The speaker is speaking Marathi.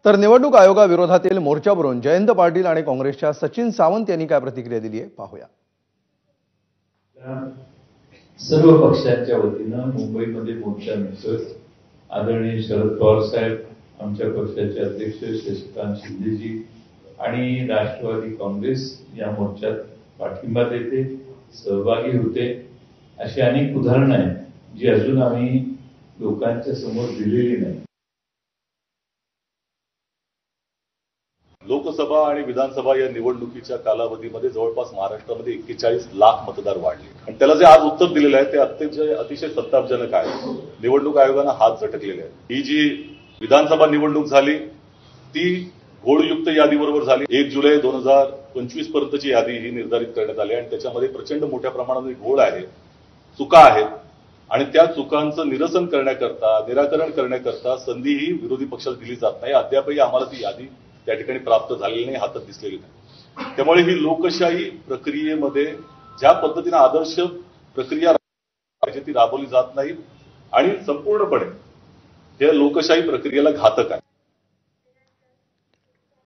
तर निवडणूक आयोगाविरोधातील मोर्चावरून जयंत पाटील आणि काँग्रेसच्या सचिन सावंत यांनी काय प्रतिक्रिया दिली आहे पाहूया। सर्व पक्षांच्या वतीनं मुंबईमध्ये मोर्चा निघतोय। आदरणीय शरद पवार साहेब, आमच्या पक्षाचे अध्यक्ष शशिकांत शिंदेजी आणि राष्ट्रवादी काँग्रेस या मोर्चात पाठिंबा देते, सहभागी होते। अशी अनेक उदाहरणं आहेत जी अजून आम्ही लोकांच्या समोर दिलेली नाही। लोकसभा आणि विधानसभा या निवडणुकीच्या कालावधीमध्ये जवळपास महाराष्ट्रामध्ये 41 लाख मतदार वाढले आणि त्याला जे आज उत्तर दिलेलं आहे ते अतिशय संतापजनक आहे। निवडणूक आयोगाने हात झटकलेले आहेत। ही जी विधानसभा निवडणूक झाली ती घोडयुक्त यादीबरोबर झाली। 1 जुलै 2025 पर्यंतची यादी ही निर्धारित करण्यात आली आणि त्याच्यामध्ये प्रचंड मोठ्या प्रमाणात घोळ आहे, चुका आहेत आणि त्या चुकांचं निराकरण करण्याकरता संधी ही विरोधी पक्षाला दिली जात नाही। अद्यापही आम्हाला ती यादी त्या ठिकाणी प्राप्त झालेली नाही, हातात दिसलेली नाही। त्यामुळे ही लोकशाही प्रक्रियेमध्ये ज्या पद्धतीने आदर्श प्रक्रिया ती राबवली जात नाही आणि संपूर्णपणे हे लोकशाही प्रक्रियेला घातक आहे।